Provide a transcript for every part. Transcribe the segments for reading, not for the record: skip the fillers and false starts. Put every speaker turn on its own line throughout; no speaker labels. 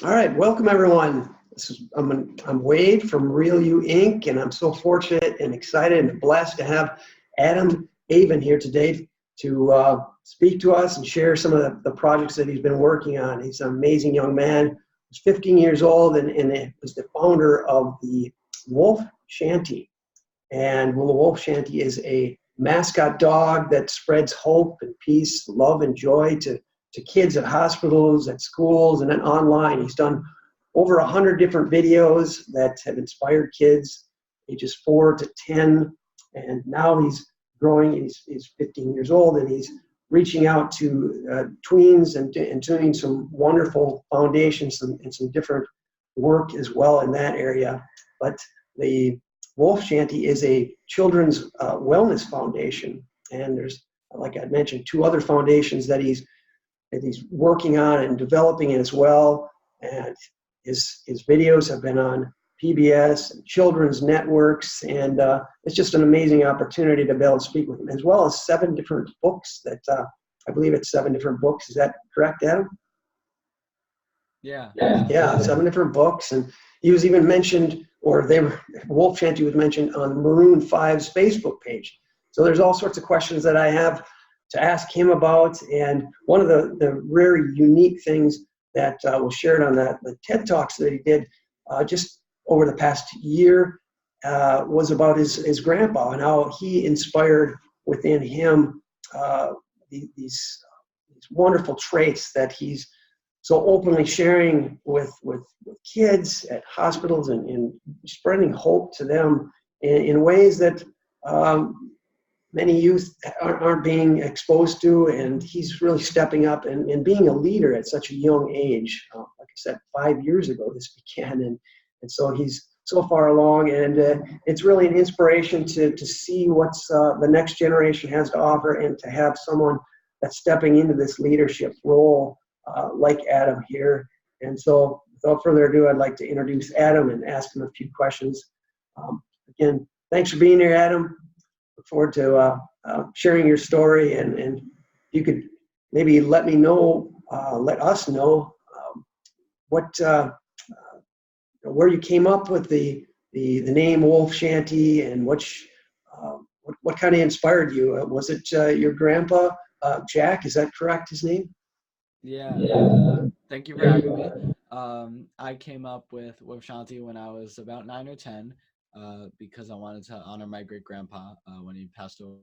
All right, welcome everyone. I'm Wade from RealU Inc., and I'm so fortunate and excited and blessed to have Avin here today to speak to us and share some of the projects that he's been working on. He's an amazing young man. He's 15 years old and was the founder of the Wuf Shanti. And the Wuf Shanti is a mascot dog that spreads hope and peace, love and joy to kids at hospitals, at schools, and then online. He's done over 100 different videos that have inspired kids ages 4 to 10, and now he's growing. He's 15 years old, and he's reaching out to tweens and doing some wonderful foundations and some different work as well in that area. But the Wuf Shanti is a children's wellness foundation, and there's, like I mentioned, 2 other foundations that he's working on and developing as well. And his videos have been on PBS and children's networks, and it's just an amazing opportunity to be able to speak with him, as well as 7 different books that I believe it's 7 different books. Is that correct, Adam?
Yeah,
7 different books. And he was even mentioned, Wuf Shanti was mentioned on Maroon 5's Facebook page. So there's all sorts of questions that I have to ask him about, and one of the very unique things that was shared on the TED Talks that he did just over the past year was about his grandpa and how he inspired within him these wonderful traits that he's so openly sharing with kids at hospitals and spreading hope to them in ways that many youth aren't being exposed to, and he's really stepping up and being a leader at such a young age. Like I said, 5 years ago this began, and so he's so far along, and it's really an inspiration to see what's the next generation has to offer, and to have someone that's stepping into this leadership role like Adam here. And so without further ado, I'd like to introduce Adam and ask him a few questions. Again, thanks for being here, Adam. Look forward to sharing your story, and you could maybe let us know what where you came up with the name Wuf Shanti, and what kind of inspired you. Was it your grandpa Jack? Is that correct, his name?
Yeah. Thank you for having me. I came up with Wuf Shanti when I was about 9 or 10. Because I wanted to honor my great-grandpa when he passed away.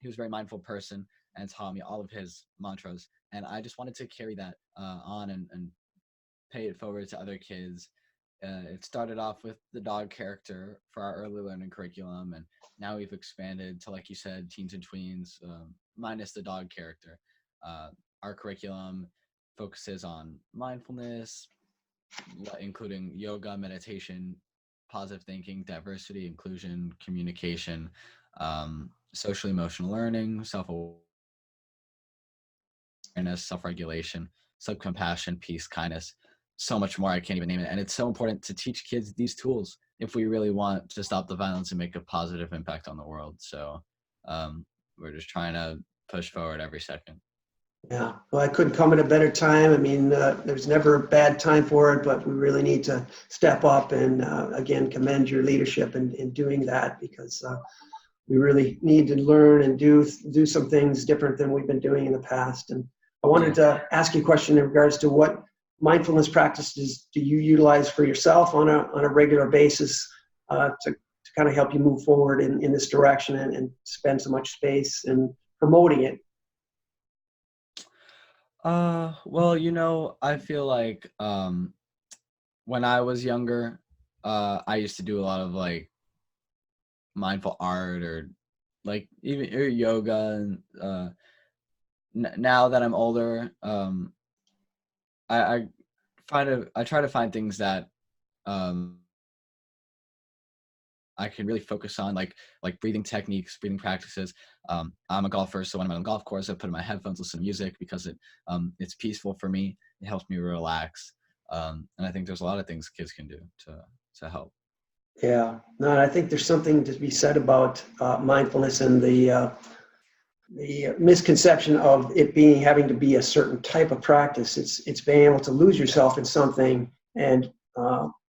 He was a very mindful person and taught me all of his mantras. And I just wanted to carry that on and pay it forward to other kids. It started off with the dog character for our early learning curriculum, and now we've expanded to, like you said, teens and tweens, minus the dog character. Our curriculum focuses on mindfulness, including yoga, meditation, positive thinking, diversity, inclusion, communication, social emotional learning, self-awareness, self-regulation, self-compassion, peace, kindness, so much more. I can't even name it. And it's so important to teach kids these tools if we really want to stop the violence and make a positive impact on the world. So we're just trying to push forward every second.
Yeah, well, I couldn't come at a better time. I mean, there's never a bad time for it, but we really need to step up and, again, commend your leadership in doing that, because we really need to learn and do some things different than we've been doing in the past. And I wanted to ask you a question in regards to what mindfulness practices do you utilize for yourself on a regular basis to kind of help you move forward in this direction and spend so much space in promoting it?
Well, I feel like when I was younger, I used to do a lot of like mindful art or like even yoga. And now that I'm older, I try to find things that I can really focus on, like breathing techniques, breathing practices. I'm a golfer, so when I'm on the golf course, I put in my headphones, listen to music, because it's peaceful for me. It helps me relax, and I think there's a lot of things kids can do to help.
Yeah, no, I think there's something to be said about mindfulness and the misconception of it having to be a certain type of practice. It's being able to lose yourself in something, and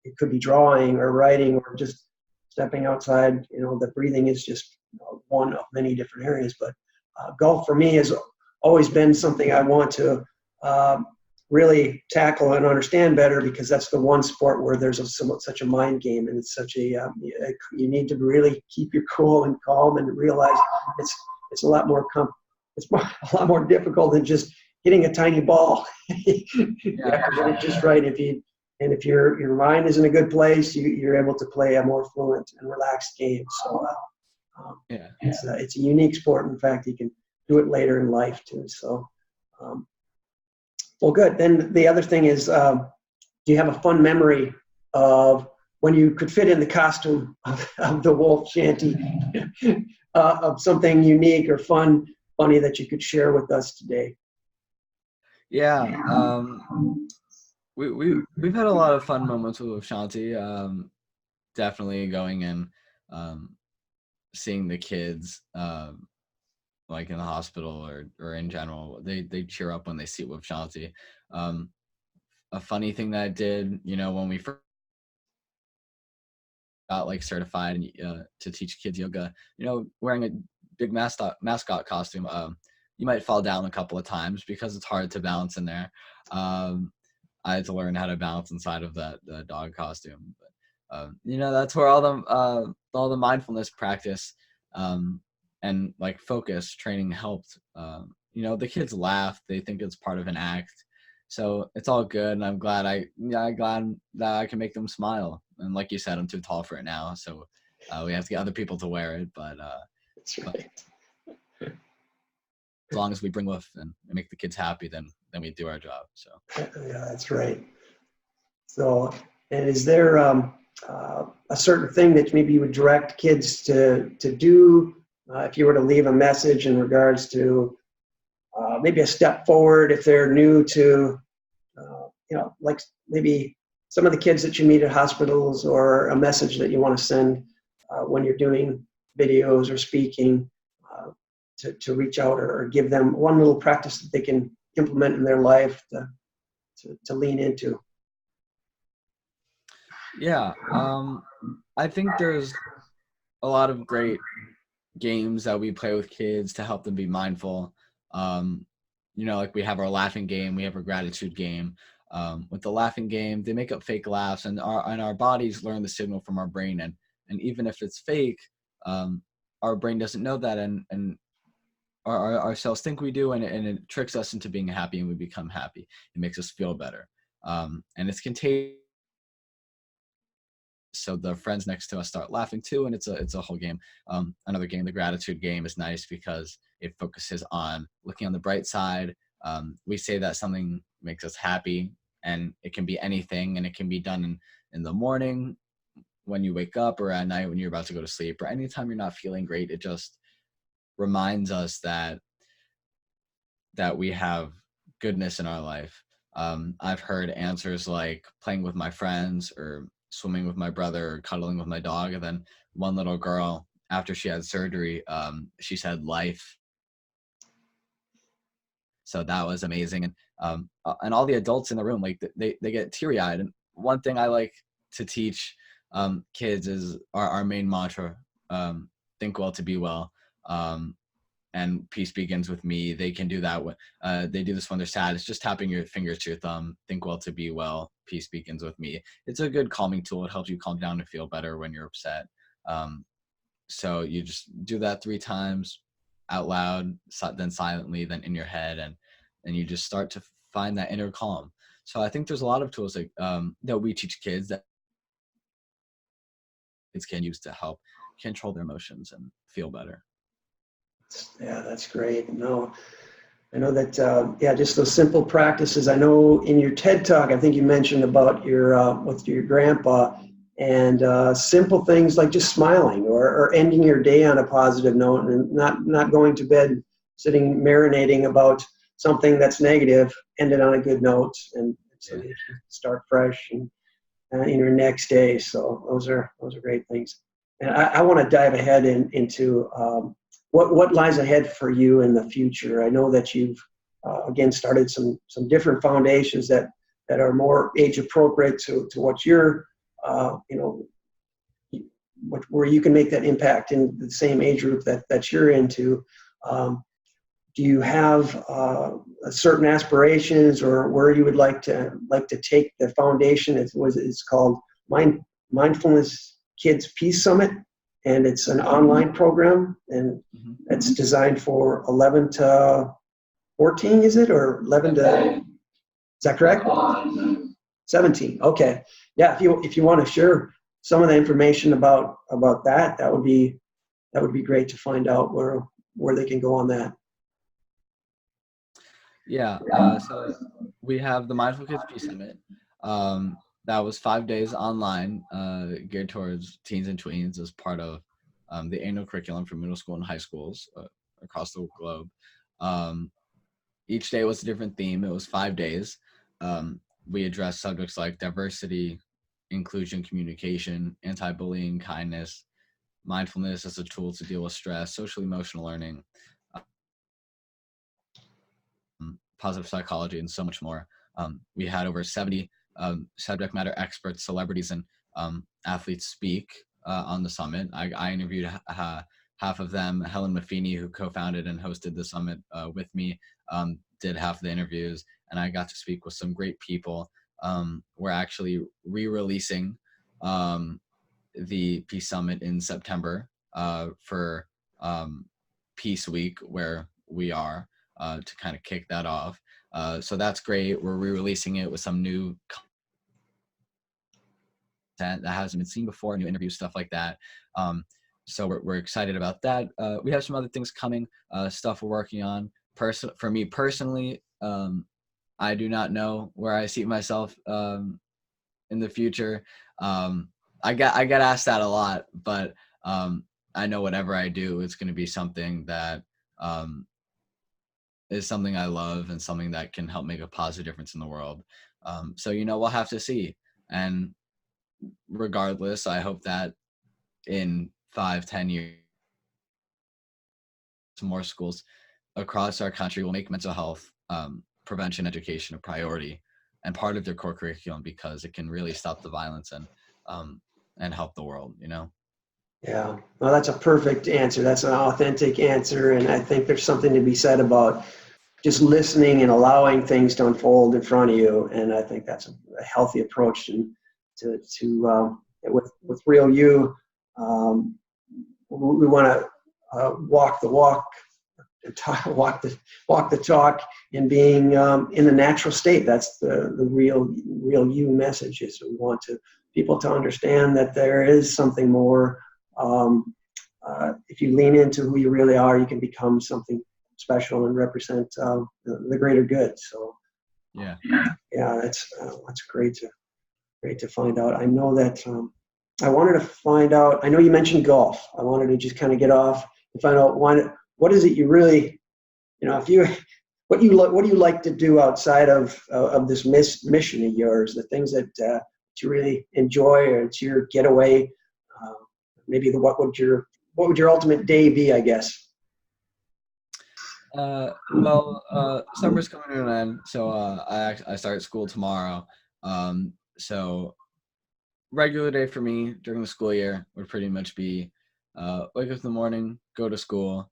it could be drawing or writing or just stepping outside. The breathing is just one of many different areas. But golf for me has always been something I want to really tackle and understand better, because that's the one sport where there's such a mind game, and it's such you need to really keep your cool and calm and realize it's a lot more a lot more difficult than just hitting a tiny ball. You have to get it just right. If your mind is in a good place, you're able to play a more fluent and relaxed game. So it's a unique sport. In fact, you can do it later in life too. So, well, good. Then the other thing is, do you have a fun memory of when you could fit in the costume of the Wuf Shanti, of something unique or funny that you could share with us today?
Yeah. We've had a lot of fun moments with Wuf Shanti. Definitely going and seeing the kids like in the hospital or in general. They cheer up when they see Wuf Shanti. A funny thing that I did, when we first got like certified to teach kids yoga, wearing a big mascot costume, you might fall down a couple of times because it's hard to balance in there. I had to learn how to balance inside of that dog costume. But that's where all the mindfulness practice and like focus training helped. The kids laugh; they think it's part of an act, so it's all good. And I'm glad that I can make them smile. And like you said, I'm too tall for it now, so we have to get other people to wear it. But
That's right.
As long as we bring Wuf and make the kids happy, then we do our job. So
yeah, that's right. So, and is there a certain thing that maybe you would direct kids to do if you were to leave a message in regards to maybe a step forward if they're new to, like maybe some of the kids that you meet at hospitals, or a message that you want to send when you're doing videos or speaking, to reach out or give them one little practice that they can implement in their life to lean into?
Yeah, I think there's a lot of great games that we play with kids to help them be mindful. Like we have our laughing game, we have our gratitude game. With the laughing game, they make up fake laughs, and our bodies learn the signal from our brain, and even if it's fake, our brain doesn't know that, and our cells think we do, and it tricks us into being happy, and we become happy. It makes us feel better, and it's contagious. So the friends next to us start laughing too, and it's a whole game. Another game, the gratitude game, is nice because it focuses on looking on the bright side. We say that something makes us happy, and it can be anything, and it can be done in the morning when you wake up, or at night when you're about to go to sleep, or anytime you're not feeling great. It just reminds us that we have goodness in our life. I've heard answers like playing with my friends, or swimming with my brother, or cuddling with my dog. And then one little girl, after she had surgery, she said life. So that was amazing. And all the adults in the room, like they get teary eyed. And one thing I like to teach kids is our main mantra, think well to be well. And peace begins with me. They can do that when they do this when they're sad. It's just tapping your fingers to your thumb. Think well to be well. Peace begins with me. It's a good calming tool. It helps you calm down and feel better when you're upset. So you just do that 3 times out loud, then silently, then in your head, and you just start to find that inner calm. So I think there's a lot of tools like that we teach kids that kids can use to help control their emotions and feel better.
Yeah, that's great. No, I know that, just those simple practices. I know in your TED Talk, I think you mentioned about with your grandpa, and simple things like just smiling, or ending your day on a positive note, and not going to bed sitting marinating about something that's negative, end it on a good note, and so you start fresh and in your next day. So those are great things. And I want to dive ahead into what lies ahead for you in the future? I know that you've again started some different foundations that are more age appropriate to what you're where you can make that impact in the same age group that you're into. Do you have certain aspirations or where you would like to take the foundation? It's called Mindfulness Kids Peace Summit, and it's an online program, and it's designed for 11 to 14, is it? Or 11 to, is that correct? 17. Okay. Yeah, if you want to share some of the information about that, that would be great to find out where they can go on that.
Yeah, so we have the Mindful Kids Peace Summit. That was 5 days online, geared towards teens and tweens as part of the annual curriculum for middle school and high schools across the globe. Each day was a different theme. It was 5 days. We addressed subjects like diversity, inclusion, communication, anti-bullying, kindness, mindfulness as a tool to deal with stress, social emotional learning, positive psychology, and so much more. We had over 70 subject matter experts, celebrities, and athletes speak on the summit. I interviewed half of them. Helen Maffini, who co-founded and hosted the summit with me, did half of the interviews, and I got to speak with some great people. We're actually re-releasing the Peace Summit in September for Peace Week, where we are, to kind of kick that off. So that's great. We're re-releasing it with some new content that hasn't been seen before, new interviews, stuff like that. So we're excited about that. We have some other things coming, stuff we're working on. For me personally, I do not know where I see myself in the future. I get asked that a lot, but I know whatever I do, it's going to be something that is something I love and something that can help make a positive difference in the world. So, we'll have to see. And regardless, I hope that in 5-10 years, more schools across our country will make mental health prevention education a priority and part of their core curriculum, because it can really stop the violence and help the world,
Yeah, well, that's a perfect answer. That's an authentic answer, and I think there's something to be said about just listening and allowing things to unfold in front of you. And I think that's a healthy approach to with RealU. We want to walk the walk, walk the talk, and being in the natural state. That's the RealU message. Is we want people to understand that there is something more. If you lean into who you really are, you can become something special and represent the greater good. So yeah, that's great to find out. I know that I wanted to find out. I know you mentioned golf. I wanted to just kind of get off and find out what is it you really, what do you like to do outside of this mission of yours? The things that you really enjoy, or it's your getaway. Maybe what would your ultimate day be, I guess?
Summer's coming to an end, so I start school tomorrow. So regular day for me during the school year would pretty much be wake up in the morning, go to school,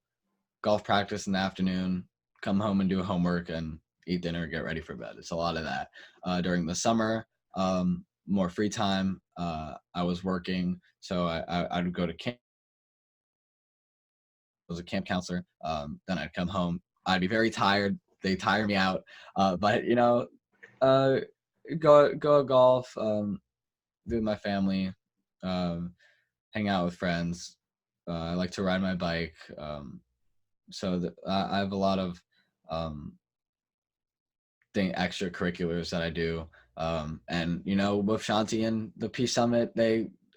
golf practice in the afternoon, come home and do homework and eat dinner, get ready for bed. It's a lot of that. During the summer, more free time. I was working, so I would go to camp. I was a camp counselor. Then I'd come home. I'd be very tired. They tire me out. But go golf, with my family, hang out with friends. I like to ride my bike. So I have a lot of extracurriculars that I do. And Wuf Shanti and the Peace Summit,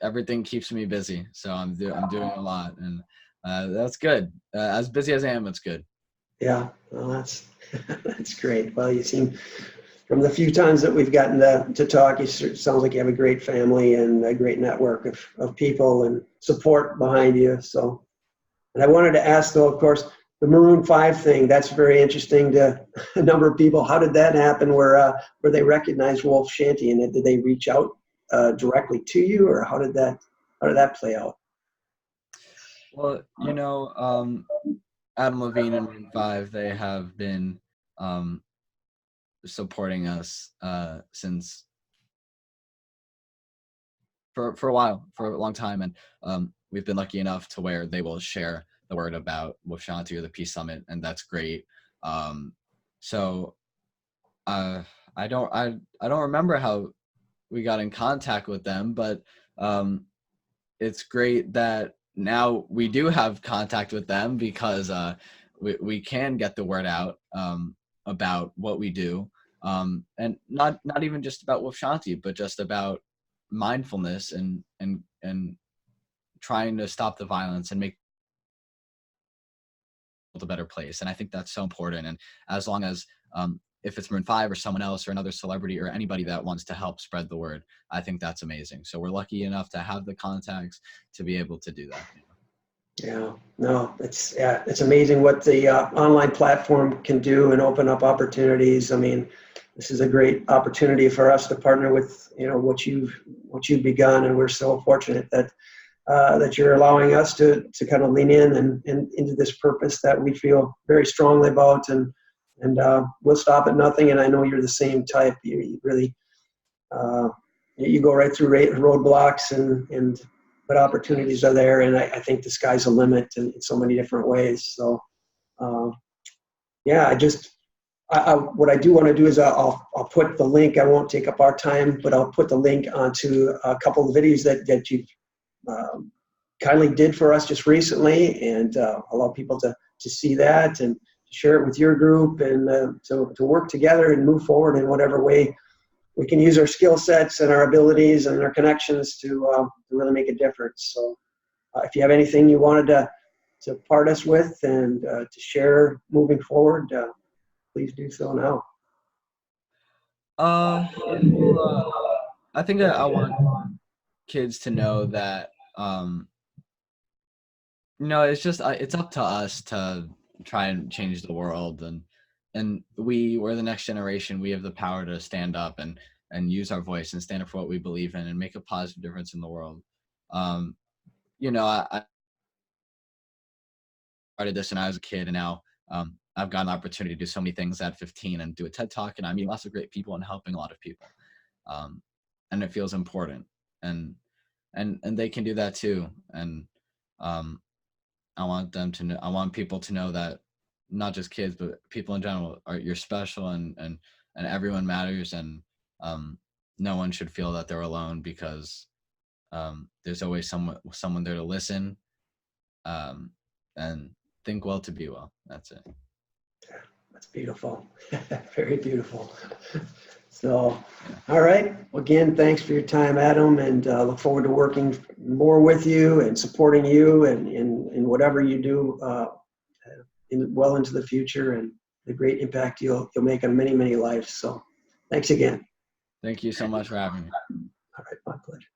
everything keeps me busy. So I'm doing a lot, and that's good. As busy as I am, it's good.
Yeah, well, that's great. Well, you seem, from the few times that we've gotten to talk, it sounds like you have a great family and a great network of people and support behind you. So And I wanted to ask, though, of course, the Maroon 5 thing, that's very interesting to a number of people. How did that happen where they recognized Wuf Shanti, and did they reach out directly to you, or how did that play out?
Well, Adam Levine and Maroon 5, they have been um, supporting us since for a while, for a long time, and we've been lucky enough to where they will share the word about Wuf Shanti or the Peace Summit, and that's great. So I don't remember how we got in contact with them, but it's great that now we do have contact with them because we can get the word out about what we do, and not even just about Wuf Shanti, but just about mindfulness and trying to stop the violence and make a better place. And I think that's so important. And as long as if it's Maroon 5 or someone else or another celebrity or anybody that wants to help spread the word, I think that's amazing. So we're lucky enough to have the contacts to be able to do that.
Yeah, no, it's amazing what the online platform can do and open up opportunities. I mean, this is a great opportunity for us to partner with what you've begun, and we're so fortunate that that you're allowing us to kind of lean in and into this purpose that we feel very strongly about, and we'll stop at nothing. And I know you're the same type. You really you go right through roadblocks, and but opportunities are there, and I think the sky's the limit in so many different ways. So yeah, what I do want to do is I'll put the link. I won't take up our time, but I'll put the link onto a couple of videos that you've kindly did for us just recently, and allow people to see that and share it with your group, and to work together and move forward in whatever way we can use our skill sets and our abilities and our connections to really make a difference. So if you have anything you wanted to part us with and to share moving forward, please do so now.
I think I want kids to know that it's just it's up to us to try and change the world, and we're the next generation. We have the power to stand up and use our voice and stand up for what we believe in and make a positive difference in the world. I started this when I was a kid, and now I've got an opportunity to do so many things at 15 and do a TED Talk, and I'm meeting lots of great people and helping a lot of people, and it feels important, and they can do that too. And I want people to know that not just kids, but people in general you're special, and everyone matters, and no one should feel that they're alone, because there's always someone there to listen, and think well to be well. That's it.
That's beautiful. Very beautiful. So, all right. Well, again, thanks for your time, Adam, and look forward to working more with you and supporting you and in whatever you do well into the future, and the great impact you'll make on many, many lives. So thanks again.
Thank you so much for having me.
All right. My pleasure.